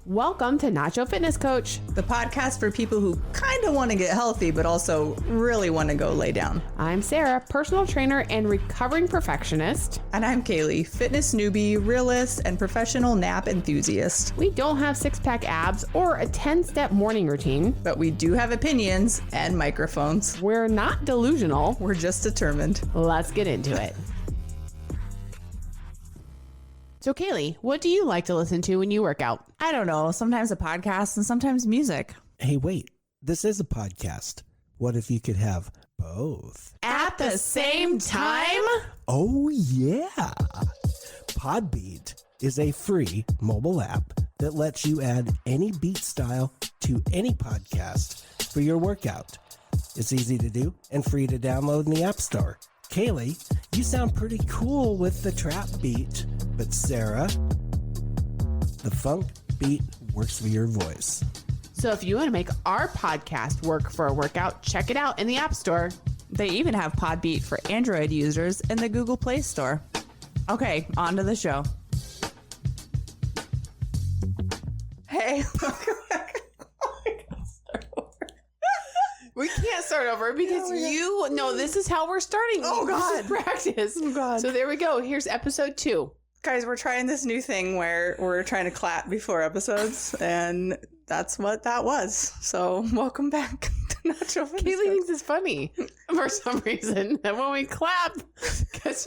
Welcome to Nacho Fitness Coach, the podcast for people who kind of want to get healthy, but also really want to go lay down. I'm Sara, personal trainer and recovering perfectionist. And I'm Caleigh, fitness newbie, realist, and professional nap enthusiast. We don't have six-pack abs or a 10-step morning routine. But we do have opinions and microphones. We're not delusional. We're just determined. Let's get into it. So Caleigh, what do you like to listen to when you work out? I don't know. Sometimes a podcast and sometimes music. Hey, wait. This is a podcast. What if you could have both? At the same time? Oh, yeah. Podbeat is a free mobile app that lets you add any beat style to any podcast for your workout. It's easy to do and free to download in the App Store. Caleigh, you sound pretty cool with the trap beat, but Sara, the funk beat works for your voice. So if you want to make our podcast work for a workout, check it out in the App Store. They even have Podbeat for Android users in the Google Play Store. Okay, on to the show. Hey, welcome back. We can't start over because this is how we're starting. Oh, God. This is practice. Oh, God. So there we go. Here's episode 2. Guys, we're trying this new thing where we're trying to clap before episodes, and that's what that was. So welcome back to Nacho Fitness Caleigh Coach. thinks it's funny for some reason. And when we clap, because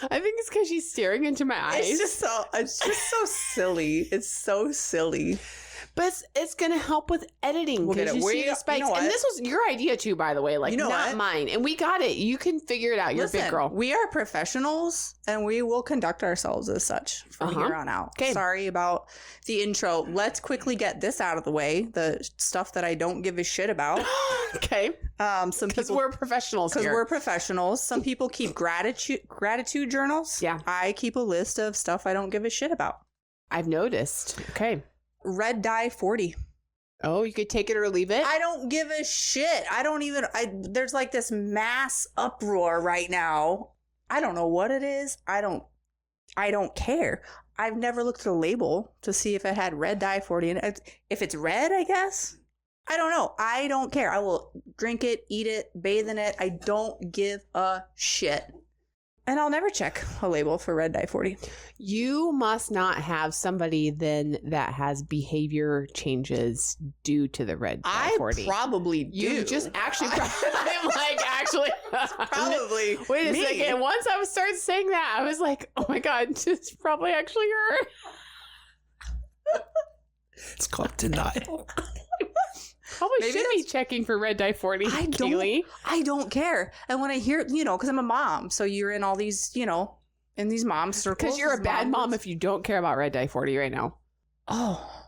I think it's because she's staring into my eyes. It's just so silly. It's so silly. But it's going to help with editing. We'll get it. You see the spikes. You know and what? this was your idea too, by the way. Like, not mine. And we got it. You can figure it out. You're a big girl. We are professionals, and we will conduct ourselves as such from here on out. Okay. Sorry about the intro. Let's quickly get this out of the way. The stuff that I don't give a shit about. Okay. Because we're professionals here. Because we're professionals. Some people keep gratitude journals. Yeah. I keep a list of stuff I don't give a shit about. I've noticed. Okay. Red dye 40. Oh, you could take it or leave it? I don't give a shit. There's like this mass uproar right now. I don't know what it is. I don't care. I've never looked at the label to see if it had red dye 40 in it. If it's red, I guess. I don't know. I don't care. I will drink it, eat it, bathe in it. I don't give a shit. And I'll never check a label for red dye 40. You must not have somebody then that has behavior changes due to the red dye 40. I probably do. You just actually, I'm like, actually. Probably. Wait a me. second. Once I started saying that, I was like, oh my God, it's probably actually her. It's called denial. Probably should be checking for red dye 40. I don't care. And when I hear, because I'm a mom, so you're in all these, in these mom circles. Because you're a bad mom if you don't care about red dye 40 right now. Oh.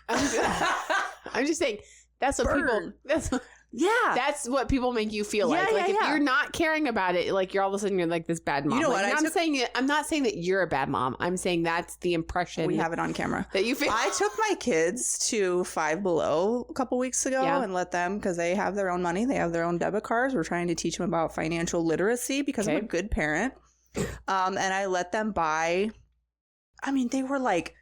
I'm just saying, that's what people, that's what people make you feel like. Like if you're not caring about it, like you're all of a sudden you're like this bad mom. You know like, what? I'm not saying that you're a bad mom. I'm saying that's the impression. We have it on camera. That you feel. I took my kids to Five Below a couple weeks ago and let them, because they have their own money. They have their own debit cards. We're trying to teach them about financial literacy because I'm a good parent. And I let them buy, they were like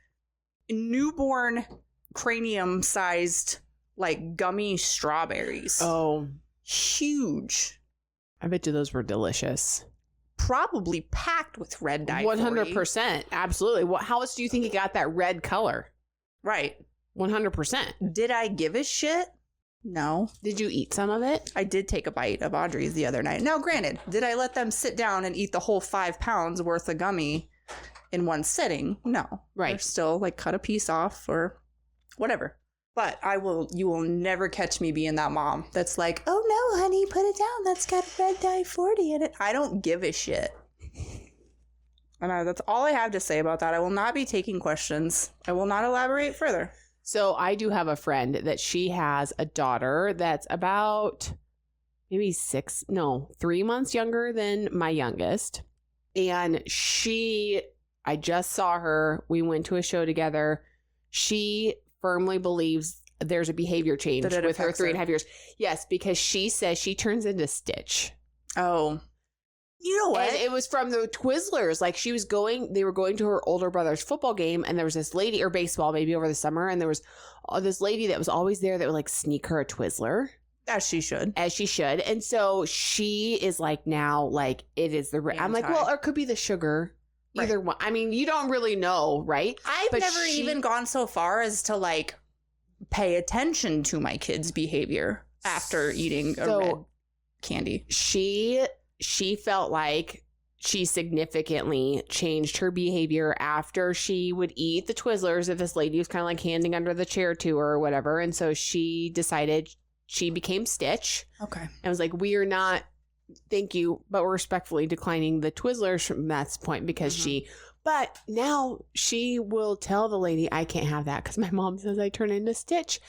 newborn cranium sized, like gummy strawberries. Oh. Huge. I bet you those were delicious. Probably packed with red dye. 100%. Absolutely. How else do you think it got that red color? Right. 100%. Did I give a shit? No. Did you eat some of it? I did take a bite of Audrey's the other night. Now, granted, did I let them sit down and eat the whole 5 pounds worth of gummy in one sitting? No. Right. They're still like cut a piece off or whatever. But you will never catch me being that mom that's like, oh no, honey, put it down. That's got red dye 40 in it. I don't give a shit. And that's all I have to say about that. I will not be taking questions. I will not elaborate further. So I do have a friend that she has a daughter that's about maybe 3 months younger than my youngest. And I just saw her. We went to a show together. She firmly believes there's a behavior change with her 3.5 years. Yes, because she says she turns into Stitch. Oh. You know what? And it was from the Twizzlers. Like they were going to her older brother's football game, and there was this lady, or baseball maybe over the summer, and there was this lady that was always there that would like sneak her a Twizzler. As she should. And so she is like now like it is I'm like, well, or it could be the sugar. Either one. I mean, you don't really know, right? I've never even gone so far as to like pay attention to my kids' behavior after eating a red candy. She felt like she significantly changed her behavior after she would eat the Twizzlers that this lady was kind of like handing under the chair to her or whatever. And so she decided she became Stitch. Okay. And was like, we are not, thank you, but we're respectfully declining the Twizzlers from that point because but now she will tell the lady, I can't have that because my mom says I turn into Stitch.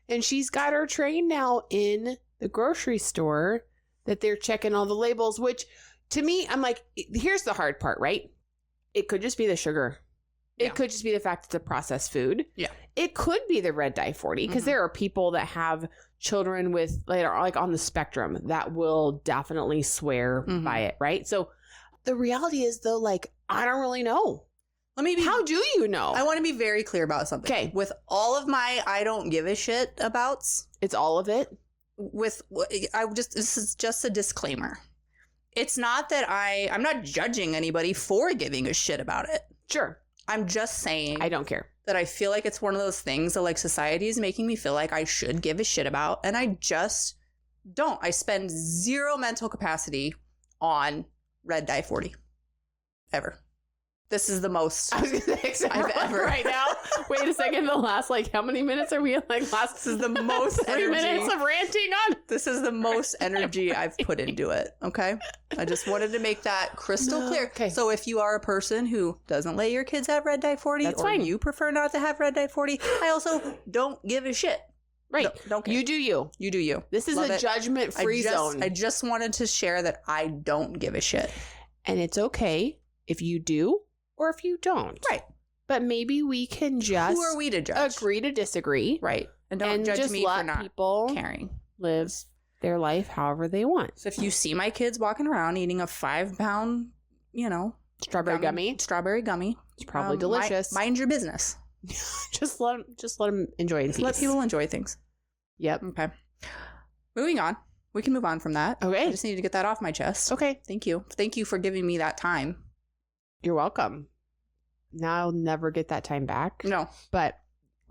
And she's got her trained now in the grocery store that they're checking all the labels, which to me, I'm like, here's the hard part, right? It could just be the sugar. It could just be the fact it's a processed food. Yeah. It could be the red dye 40 because there are people that have children with like on the spectrum that will definitely swear by it, right? So the reality is though, like, I don't really know. How do you know? I want to be very clear about something. Okay. With all of my I don't give a shit abouts. It's all of it. This is just a disclaimer. It's not that I'm not judging anybody for giving a shit about it. Sure. I'm just saying I don't care. that I feel like it's one of those things that like society is making me feel like I should give a shit about, and I just don't. I spend zero mental capacity on red dye 40 ever. This is the most I was gonna say, I've ever right now. Wait a second. The last like how many minutes are we in? Like This is the most 3 energy. minutes of ranting on. This is the most energy I've put into it. Okay. I just wanted to make that crystal clear. Okay. So if you are a person who doesn't let your kids have red dye 40, That's or fine. you prefer not to have red dye 40, I also don't give a shit. Right. No, don't care. You do you. You do you. This is Love a it. judgment-free zone. I just wanted to share that I don't give a shit. And it's okay if you do or if you don't. Right. But maybe we can just Who are we to judge? agree to disagree. Right. And don't judge just me let for not people caring. live their life however they want. So if you see my kids walking around eating a 5-pound, Strawberry gummy. strawberry gummy, It's probably delicious. Mind your business. Just let them enjoy it in Just peace. let people enjoy things. Yep. Okay. Moving on. We can move on from that. Okay. I just needed to get that off my chest. Okay. Thank you. Thank you for giving me that time. You're welcome. Now I'll never get that time back. No. But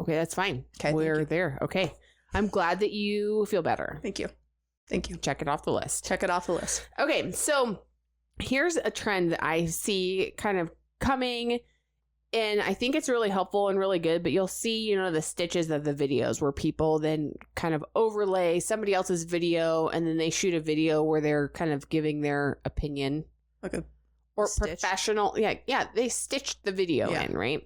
okay, that's fine. Okay, thank We're you. there. Okay. I'm glad that you feel better. Thank you. Thank you. Check it off the list. Check it off the list. Okay, so here's a trend that I see kind of coming, and I think it's really helpful and really good, but you'll see, the stitches of the videos where people then kind of overlay somebody else's video and then they shoot a video where they're kind of giving their opinion. Okay. Or stitch. professional. Yeah, they stitched the video Yeah. in, right?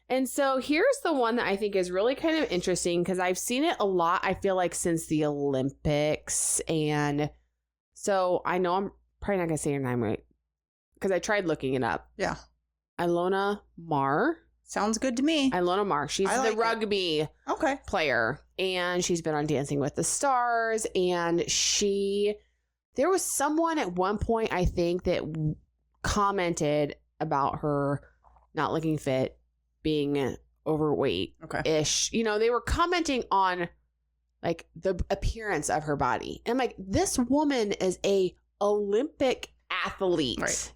And so here's the one that I think is really kind of interesting because I've seen it a lot, I feel like, since the Olympics. And so I know I'm probably not going to say her name right because I tried looking it up. Yeah. Ilona Maher. Sounds good to me. Ilona Maher. She's I like the rugby Okay. player. And she's been on Dancing with the Stars. And there was someone at one point, I think, that commented about her not looking fit, being overweight-ish. Okay. They were commenting on like the appearance of her body. And I'm like, this woman is a Olympic athlete. Right.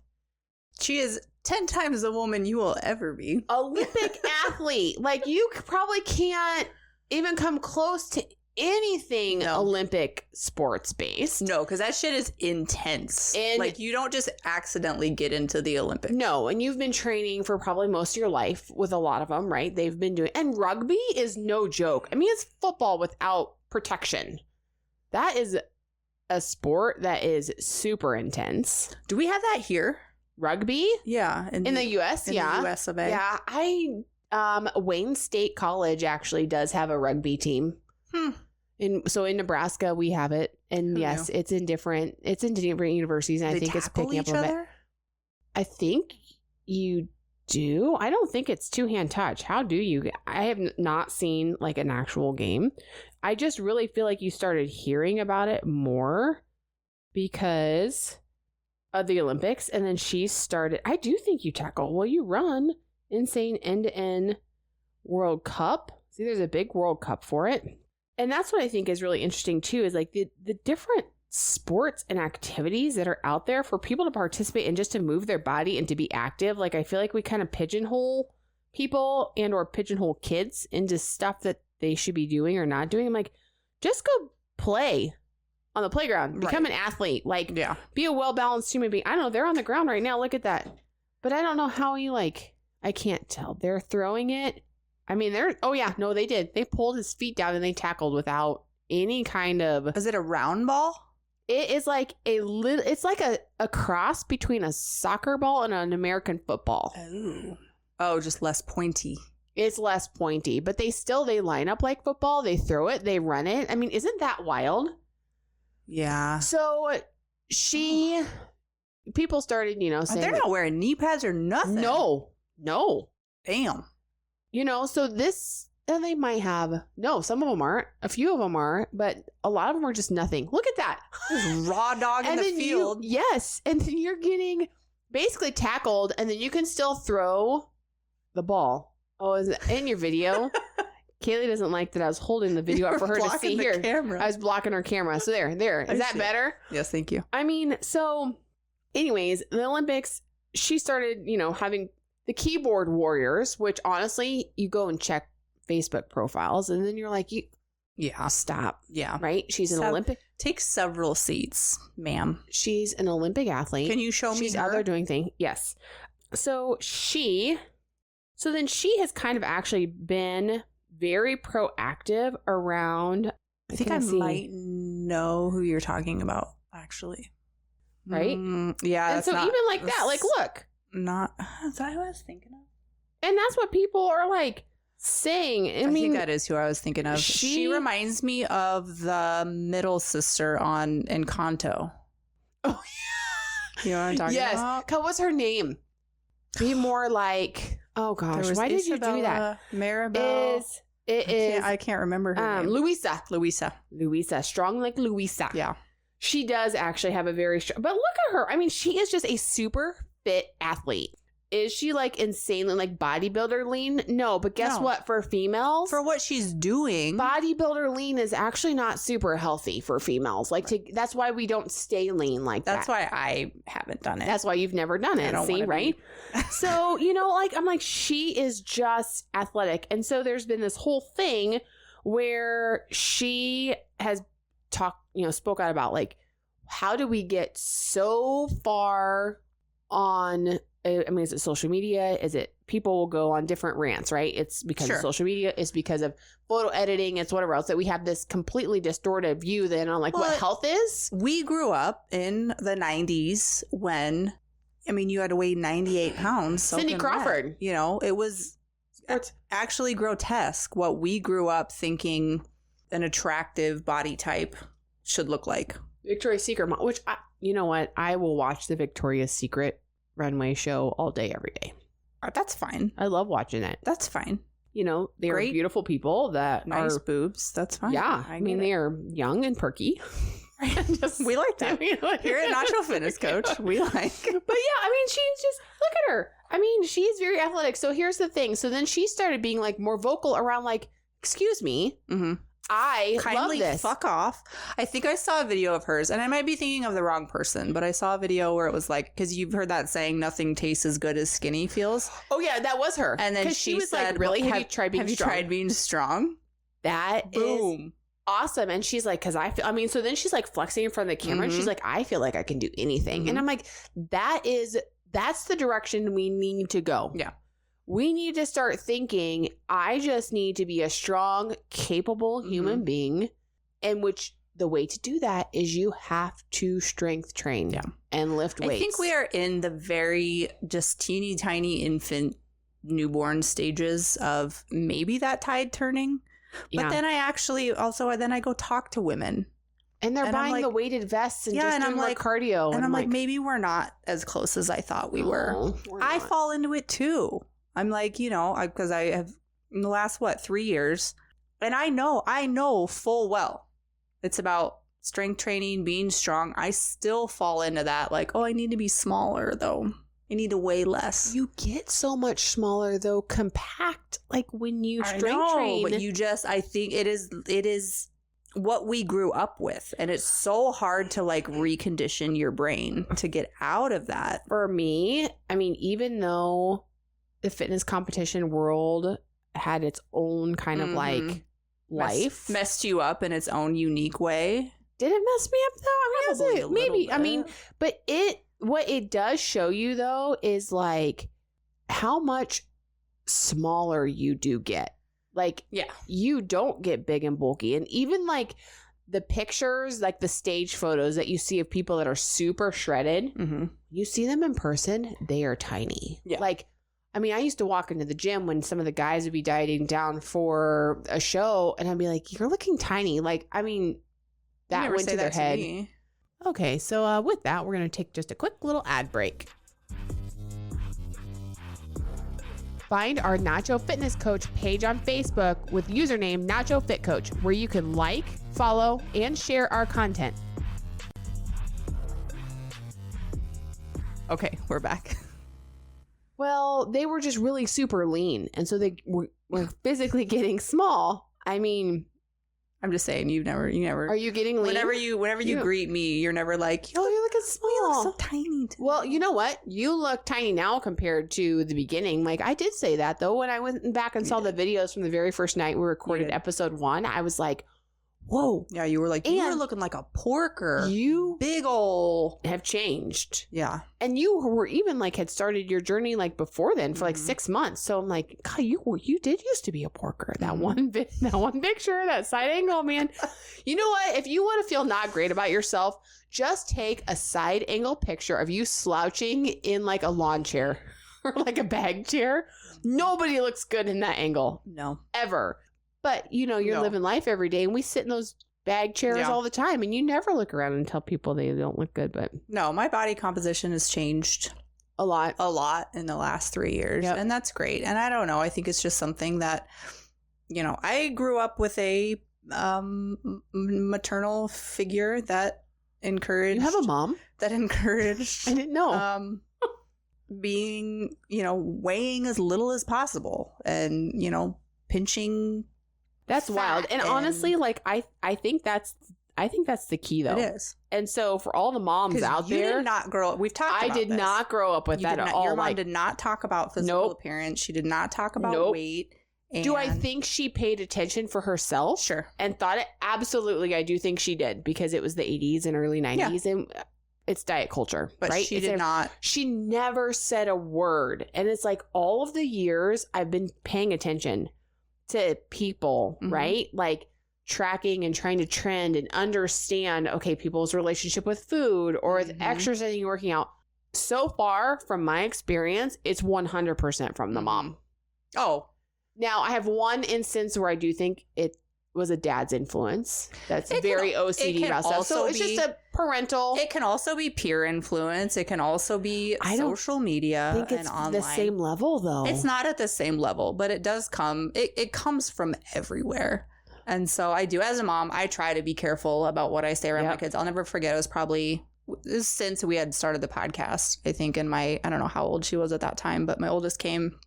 She is 10 times the woman you will ever be. Olympic athlete. Like you probably can't even come close to anything Olympic sports based. No, because that shit is intense. And like you don't just accidentally get into the Olympics. No, and you've been training for probably most of your life with a lot of them, right? They've been doing, and rugby is no joke. I mean, it's football without protection. That is a sport that is super intense. Do we have that here? Rugby? Yeah. In the US, in yeah. the US of A. Yeah, Wayne State College actually does have a rugby team. In Nebraska we have it, and Who yes, knew? it's in different universities, and I think it's picking up a bit. I think you do. I don't think it's two-hand touch. How do you? I have not seen like an actual game. I just really feel like you started hearing about it more because of the Olympics. And then she started, I do think you tackle, well, you run insane end-to-end World Cup. See, there's a big World Cup for it. And that's what I think is really interesting too, is like the different sports and activities that are out there for people to participate and just to move their body and to be active. Like, I feel like we kind of pigeonhole people and or pigeonhole kids into stuff that they should be doing or not doing. I'm like, just go play on the playground, become an athlete, like be a well-balanced human being. I don't know, they're on the ground right now, look at that. But I don't know how you like, I can't tell. They're throwing it. I mean, they did. They pulled his feet down and they tackled without any kind of. Is it a round ball? It is like it's like a cross between a soccer ball and an American football. Oh, just less pointy. It's less pointy, but they line up like football. They throw it, they run it. I mean, isn't that wild? Yeah. So people started, saying. They're not wearing knee pads or nothing. No. Damn. So this, and they might have, some of them aren't. A few of them are, but a lot of them are just nothing. Look at that. Just raw dog in the field. Yes. And then you're getting basically tackled, and then you can still throw the ball. Oh, is it in your video? Caleigh doesn't like that I was holding the video up for her to see here. Camera. I was blocking her camera. So there. Is that better? Yes, thank you. I mean, so anyways, the Olympics, she started, having the keyboard warriors, which honestly, you go and check Facebook profiles and then you're like, stop. Yeah. Right? She's an Olympic. Take several seats, ma'am. She's an Olympic athlete. Can you show me She's her? out there doing things. Yes. So then she has kind of actually been very proactive around. I think I might know who you're talking about, actually. Right? Yeah. And so even like that, like, look. That's what I was thinking of. And that's what people are like saying. I mean, think that is who I was thinking of. She reminds me of the middle sister on Encanto. Oh, you know what I'm talking about? Yes. What's her name? Be more like, oh gosh, why did you do that? Maribel. I can't remember her name. Louisa. Strong like Louisa. Yeah. She does actually have a very strong, but look at her. I mean, she is just a super fit athlete. Is she like insanely like bodybuilder lean? No, but guess what? For females, for what she's doing, bodybuilder lean is actually not super healthy for females. Like that's why we don't stay lean like that. That's why I haven't done it. That's why you've never done it. See, right? So, like I'm like, she is just athletic. And so there's been this whole thing where she has spoke out about like, how do we get so far on, I mean, is it social media? Is it people will go on different rants, right? It's because of social media. It's because of photo editing. It's whatever else that we have this completely distorted view then on like what health is. We grew up in the 90s when, I mean, you had to weigh 98 pounds. Cindy Crawford. It was actually grotesque what we grew up thinking an attractive body type should look like. Victoria's Secret, which you know what? I will watch the Victoria's Secret runway show all day, every day. That's fine. I love watching it. That's fine. They are beautiful people that nice are boobs. That's fine. Yeah. I mean, they are young and perky. We like that. Here at Nacho Fitness Coach, we like. But yeah, I mean, she's just, look at her. I mean, she's very athletic. So here's the thing. So then she started being like more vocal around like, excuse me. Mm-hmm. I kindly love this. Fuck off. I think I saw a video of hers, and I might be thinking of the wrong person, but I saw a video where it was like, because you've heard that saying, nothing tastes as good as skinny feels. Oh yeah, that was her. And then she was said, like, really? Have you tried being strong? Have you tried being strong? That is awesome. And she's like, because so then she's like flexing in front of the camera, and she's like, I feel like I can do anything. And I'm like, that's the direction we need to go. Yeah. We need to start thinking, I just need to be a strong, capable human being. And which the way to do that is you have to strength train and lift weights. I think we are in the very just teeny tiny infant newborn stages of maybe that tide turning. But then I actually then I go talk to women. And they're buying the weighted vests and just doing more cardio. And I'm like, maybe we're not as close as I thought we were. I fall into it too. I'm like, because I have in the last 3 years, and I know full well it's about strength training, being strong, I still fall into that. Like, oh, I need to be smaller though. I need to weigh less. You get so much smaller though, compact. Like when you I strength know, train, but I think it is what we grew up with, and it's so hard to like recondition your brain to get out of that. For me, I mean, even though the fitness competition world had its own kind of like life, messed you up in its own unique way. Did it mess me up though? I Probably mean, a little maybe. I bit. mean, but what it does show you though is like how much smaller you do get. Like, Yeah. you don't get big and bulky. And even like the pictures, like the stage photos that you see of people that are super shredded, you see them in person, they are tiny. Yeah. Like, I mean, I used to walk into the gym when some of the guys would be dieting down for a show, and I'd be like, you're looking tiny. Like, I mean, that went to their head. Me. Okay, so with that, we're going to take just a quick little ad break. Find our Nacho Fitness Coach page on Facebook with username Nacho Fit Coach, where you can like, follow, and share our content. Okay, we're back. Well, they were just really super lean, and so they were physically getting small. I mean, I'm just saying, you never. are you getting lean? Whenever you greet me, you're never like, Oh, you're looking small. you look so tiny. Today. Well, you know what? You look tiny now compared to the beginning. Like, I did say that, though. When I went back and saw the videos from the very first night we recorded episode 1, I was like, whoa. Yeah, you were like, you were And looking like a porker. You Big ol'. have changed. Yeah. And you were even like had started your journey like before then for like 6 months. So I'm like, God, you did used to be a porker. That one picture, that side angle, man. You know what? If you want to feel not great about yourself, just take a side angle picture of you slouching in like a lawn chair or like a bag chair. Nobody looks good in that angle. No. Ever. But you're No. living life every day, and we sit in those bag chairs all the time, and you never look around and tell people they don't look good. But No, my body composition has changed a lot in the last 3 years. Yep. And that's great. And I don't know. I think it's just something that, I grew up with a maternal figure that encouraged. You have a mom? That encouraged. I didn't know. Being, weighing as little as possible and, pinching. That's wild. And honestly, like I think that's the key though. It is. And so for all the moms out you there, did not grow up. We've talked about I did this. not grow up with that at all. Your mom Like, did not talk about physical appearance. She did not talk about weight. do I think she paid attention for herself? Sure. And thought it? Absolutely, I do think she did, because it was the 80s and early 90s, and it's diet culture, But right? she did not. She never said a word. And it's like all of the years I've been paying attention to people, right? Like tracking and trying to trend and understand, okay, people's relationship with food or with exercising and working out. So far, from my experience, it's 100% from the mom. Oh. Now, I have one instance where I do think it was a dad's influence. That's very OCD about stuff. So it's just a parental. It can also be peer influence. It can also be social media. I think it's and online. the same level, though. It's not at the same level, but it does come. It comes from everywhere. And so I do, as a mom, I try to be careful about what I say around my kids. I'll never forget. It was probably since we had started the podcast, I think, and I don't know how old she was at that time, but my oldest came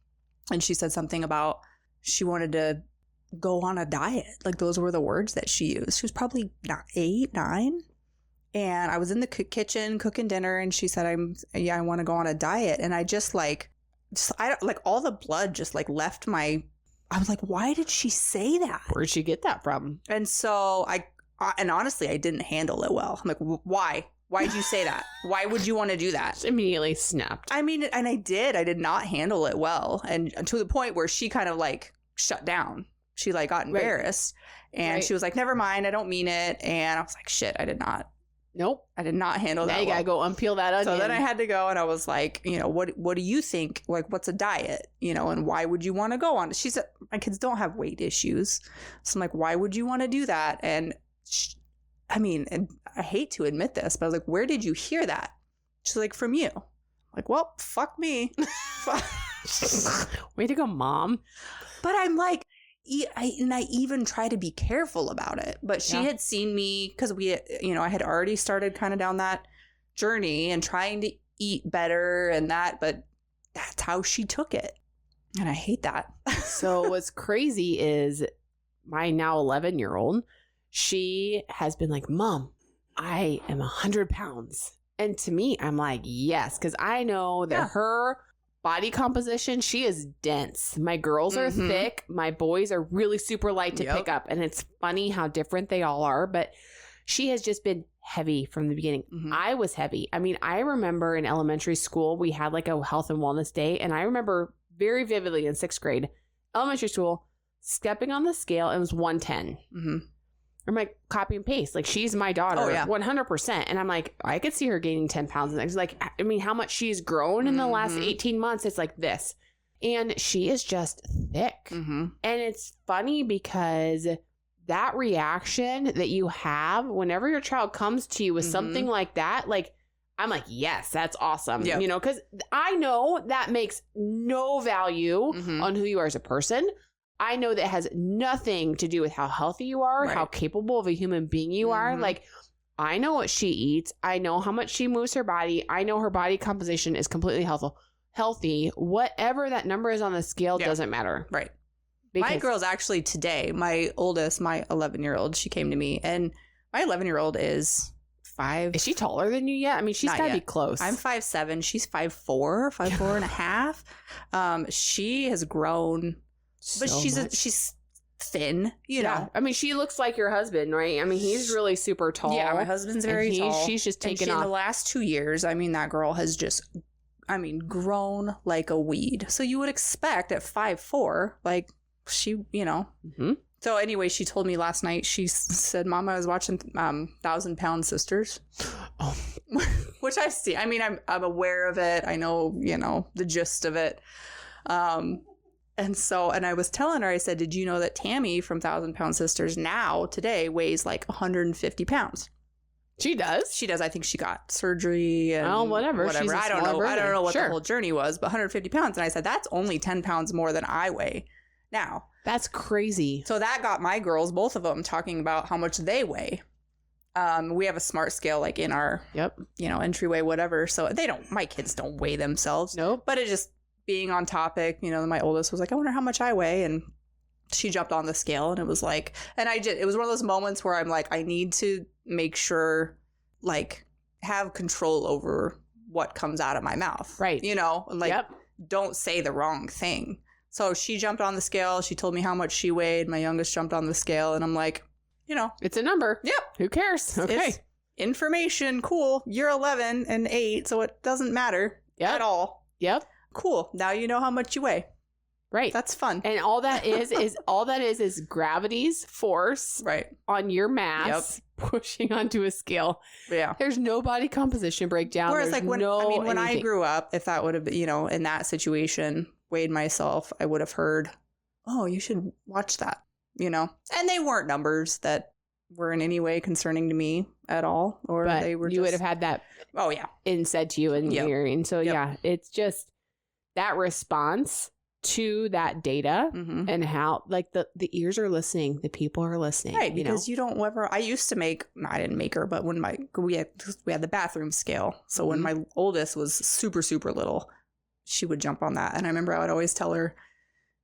and she said something about she wanted to go on a diet. Like, those were the words that she used. She was probably 8, 9. And I was in the kitchen cooking dinner, and she said, I want to go on a diet. And I just all the blood just like left I was like, why did she say that? Where'd she get that from? And so and honestly, I didn't handle it well. I'm like, why? Why'd you say that? Why would you want to do that? Just immediately snapped. I mean, and I did not handle it well. And to the point where she kind of like shut down. She like got embarrassed and she was like, never mind, I don't mean it. And I was like, shit, I did not handle that. Now you gotta go unpeel that onion. So then I had to go and I was like, what do you think? Like, what's a diet? And why would you want to go on? She said, my kids don't have weight issues. So I'm like, why would you want to do that? And and I hate to admit this, but I was like, where did you hear that? She's like, from you. I'm like, well, fuck me. Way to go, Mom. But I'm like, I even try to be careful about it. But she had seen me because I had already started kind of down that journey and trying to eat better and that, but that's how she took it. And I hate that. So what's crazy is my now 11-year-old, she has been like, Mom, I am 100 pounds. And to me, I'm like, yes, because I know that her body composition, she is dense. My girls are thick. My boys are really super light to pick up. And it's funny how different they all are. But she has just been heavy from the beginning. I was heavy. I mean, I remember in elementary school, we had like a health and wellness day. And I remember very vividly in 6th grade, elementary school, stepping on the scale, it was 110. I'm like, copy and paste. Like, she's my daughter. 100%. And I'm like, I could see her gaining 10 pounds. And it's like, I mean, how much she's grown in the last 18 months. It's like this. And she is just thick. And it's funny because that reaction that you have whenever your child comes to you with something like that, like, I'm like, yes, that's awesome. You know, because I know that makes no value on who you are as a person. I know that has nothing to do with how healthy you are, how capable of a human being you are. Like, I know what she eats. I know how much she moves her body. I know her body composition is completely healthy. Whatever that number is on the scale doesn't matter. Right. Because my girl's actually today, my oldest, my 11-year-old, she came to me, and my 11-year-old is 5. Is she taller than you yet? I mean, she's got to be close. I'm 5'7". She's 5'4", 5'4" and a half. She has grown. But she's thin, you know. I mean, she looks like your husband, right? I mean, he's really super tall. Yeah, my husband's very tall. She's just taken off. In the last 2 years, I mean, that girl has just, grown like a weed. So you would expect at 5'4", like she, you know. So anyway, she told me last night, she said, Mom, I was watching 1,000 Pound Sisters. Which I see. I mean, I'm aware of it. I know, you know, the gist of it. And I was telling her, I said, did you know that Tammy from 1,000 Pound Sisters today weighs like 150 pounds? She does? She does. I think she got surgery and whatever. She's I don't know what the whole journey was, but 150 pounds. And I said, that's only 10 pounds more than I weigh now. That's crazy. So that got my girls, both of them, talking about how much they weigh. We have a smart scale like in our, you know, entryway, whatever. So my kids don't weigh themselves. Nope. But it just, being on topic, you know, my oldest was like, I wonder how much I weigh. And she jumped on the scale and it was like, it was one of those moments where I'm like, I need to make sure, like, have control over what comes out of my mouth. Right. You know, and like, don't say the wrong thing. So she jumped on the scale. She told me how much she weighed. My youngest jumped on the scale and I'm like, you know. It's a number. Yep. Who cares? Okay. It's information. Cool. You're 11 and 8, so it doesn't matter at all. Yep. Cool. Now you know how much you weigh. Right. That's fun. And all that is gravity's force on your mass pushing onto a scale. Yeah. There's no body composition breakdown. Whereas There's when I grew up, if that would have been, you know, in that situation, weighed myself, I would have heard, oh, you should watch that, you know. And they weren't numbers that were in any way concerning to me at all. Or but they were you would have had that said to you in your hearing. So it's just that response to that data and how like the ears are listening, the people are listening. Right, because you don't ever, I used to I didn't make her, but when we had the bathroom scale. So when my oldest was super, super little, she would jump on that. And I remember I would always tell her,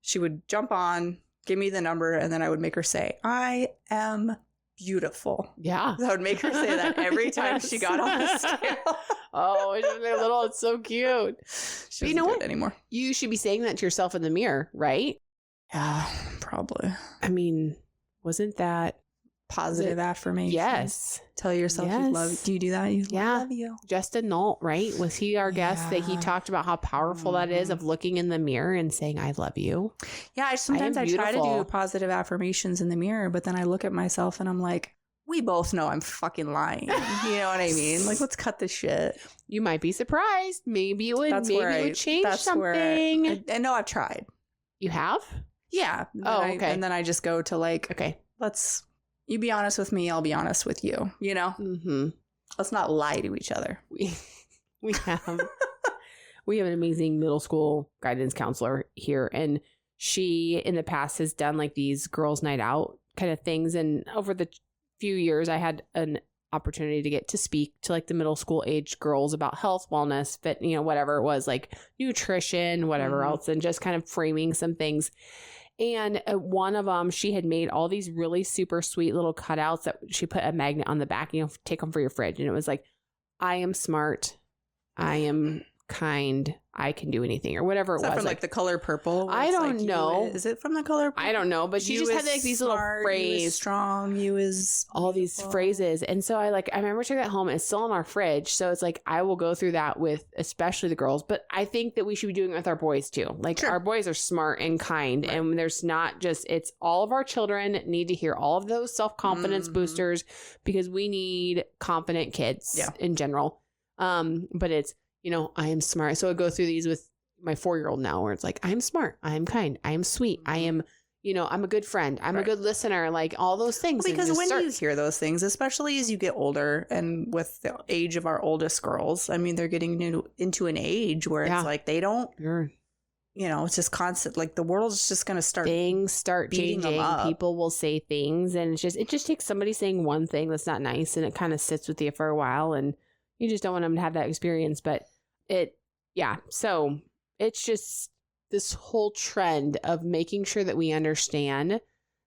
she would jump on, give me the number, and then I would make her say, I am beautiful. Yeah. So I would make her say that every time she got on the scale. Oh, they're little. It's so cute. She doesn't do it anymore. You should be saying that to yourself in the mirror, right? Yeah, probably. I mean, wasn't that positive affirmation? Yes. Tell yourself you love. Do you do that? You love you. Justin Nault, right? Was he our guest that he talked about how powerful that is of looking in the mirror and saying, I love you? Yeah, sometimes I try to do positive affirmations in the mirror, but then I look at myself and I'm like, we both know I'm fucking lying. You know what I mean? Like, let's cut this shit. You might be surprised. Maybe it would change something. I know I've tried. You have? Yeah. Okay. And then I just go to like, okay, you be honest with me, I'll be honest with you. You know? Mm-hmm. Let's not lie to each other. We have an amazing middle school guidance counselor here, and she in the past has done like these girls' night out kind of things. And over the few years, I had an opportunity to get to speak to like the middle school age girls about health, wellness, fit, whatever it was, like nutrition, whatever else, and just kind of framing some things. And one of them, she had made all these really super sweet little cutouts that she put a magnet on the back, take them for your fridge. And it was like, I am smart. I am kind. I can do anything, or whatever it was. From like the color purple? I don't know. Is it from the color purple? I don't know, but she just had like these little phrases. You is strong. You is all these phrases. And so I remember taking that home, and it's still in our fridge. So it's like, I will go through that with especially the girls, but I think that we should be doing it with our boys too. Like our boys are smart and kind, and there's not just, it's all of our children need to hear all of those self-confidence boosters, because we need confident kids in general. But it's, I am smart. So I go through these with my 4-year-old now, where it's like, I am smart. I am kind. I am sweet. I am, I'm a good friend. I'm a good listener. Like all those things. Well, because when you hear those things, especially as you get older, and with the age of our oldest girls, I mean, they're getting into an age where it's like, they don't, it's just constant. Like the world's just going to start. Things start changing. People will say things, and it just takes somebody saying one thing that's not nice, and it kind of sits with you for a while, and you just don't want them to have that experience. But so it's just this whole trend of making sure that we understand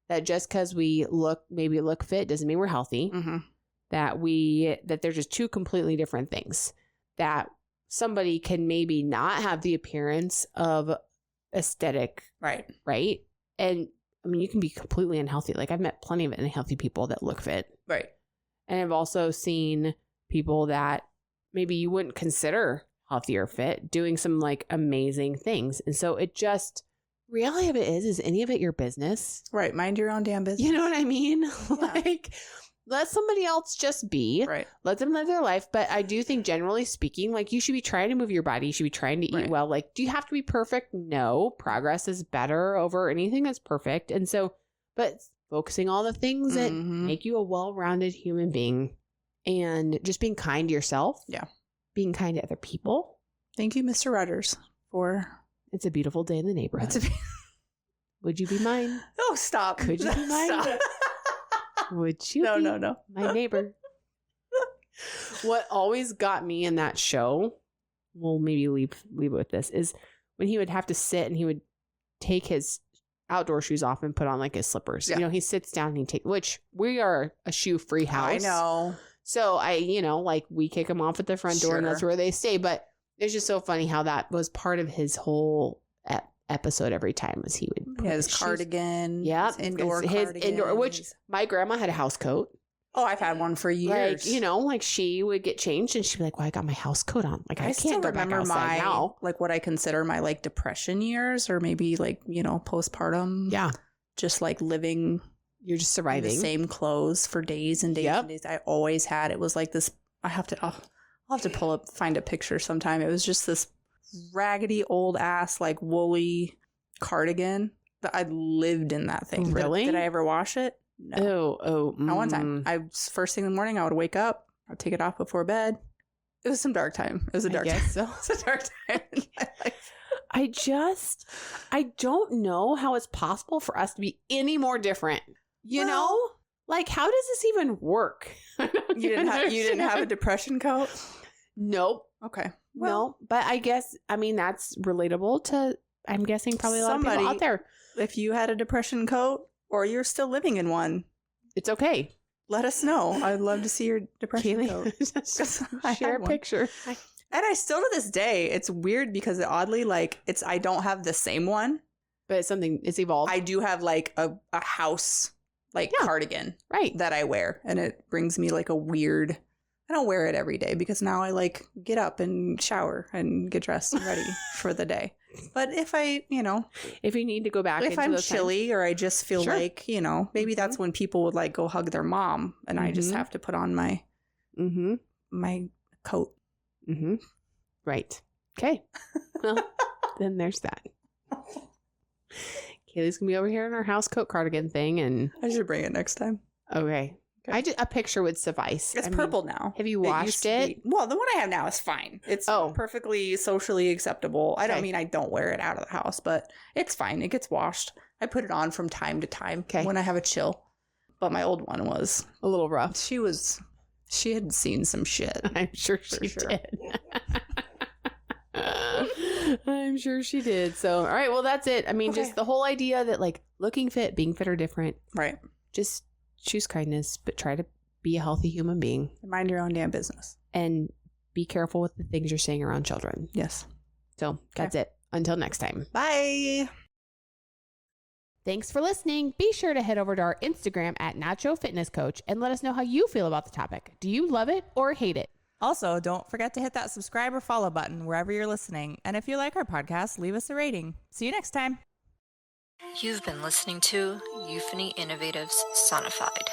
that just because we look fit doesn't mean we're healthy. That they're just two completely different things. That somebody can maybe not have the appearance of aesthetic. Right. And I mean, you can be completely unhealthy. Like I've met plenty of unhealthy people that look fit. Right. And I've also seen people that maybe you wouldn't consider healthy or fit doing some like amazing things. And so it just, reality of it is any of it your business? Right. Mind your own damn business. You know what I mean? Yeah. Like let somebody else just be. Right. Let them live their life. But I do think generally speaking, like you should be trying to move your body. You should be trying to eat well. Like, do you have to be perfect? No. Progress is better over anything that's perfect. And so, but focusing on the things that make you a well-rounded human being. And just being kind to yourself. Yeah. Being kind to other people. Thank you, Mr. Rogers, for... It's a beautiful day in the neighborhood. Would you be mine? Oh, stop. Could you be mine? Stop. Would you be my neighbor? What always got me in that show, we'll maybe leave it with this, is when he would have to sit and he would take his outdoor shoes off and put on like his slippers. Yeah. He sits down and which we are a shoe-free house. I know. So we kick them off at the front door and that's where they stay. But it's just so funny how that was part of his whole episode every time, as he would put his cardigan. Yeah. His indoor, which my grandma had a house coat. Oh, I've had one for years. Like, she would get changed and she'd be like, well, I got my house coat on. Like, I can't go back outside now. Like what I consider my like depression years, or maybe like, postpartum. Yeah. Just like living. You're just surviving. The same clothes for days and days and days. I always had. It was like this. I'll have to find a picture sometime. It was just this raggedy old ass like woolly cardigan that I lived in that thing. Really? Did I ever wash it? No. Not one time. First thing in the morning, I would wake up. I'd take it off before bed. It was some dark time. It was a dark time. So. It was a dark time in my life. I don't know how it's possible for us to be any more different. You know? Like, how does this even work? You didn't have a depression coat? Nope. Okay. Well, no, but I guess, that's relatable to, I'm guessing, probably a lot of people out there. If you had a depression coat or you're still living in one, it's okay. Let us know. I'd love to see your depression coat. Share a picture. And I still, to this day, it's weird because oddly, like, I don't have the same one. But it's evolved. I do have like a house cardigan that I wear, and it brings me like a weird, I don't wear it every day because now I like get up and shower and get dressed and ready for the day. But if I, if you need to go back, if I'm chilly or I just feel like, maybe that's when people would like go hug their mom and I just have to put on my coat. Right. Okay. Well, then there's that. Kayleigh's gonna be over here in our house coat cardigan thing, and I should bring it next time. Okay. A picture would suffice. It's purple now. Have you washed it? Well, the one I have now is fine. It's perfectly socially acceptable. I don't mean I don't wear it out of the house, but it's fine. It gets washed. I put it on from time to time when I have a chill. But my old one was a little rough. She had seen some shit. I'm sure she did. I'm sure she did. So, all right. Well, that's it. I mean, just the whole idea that like looking fit, being fit are different. Right. Just choose kindness, but try to be a healthy human being. Mind your own damn business. And be careful with the things you're saying around children. Yes. So that's it. Until next time. Bye. Thanks for listening. Be sure to head over to our Instagram at Nacho Fitness Coach and let us know how you feel about the topic. Do you love it or hate it? Also, don't forget to hit that subscribe or follow button wherever you're listening. And if you like our podcast, leave us a rating. See you next time. You've been listening to Euphony Innovatives Sonified.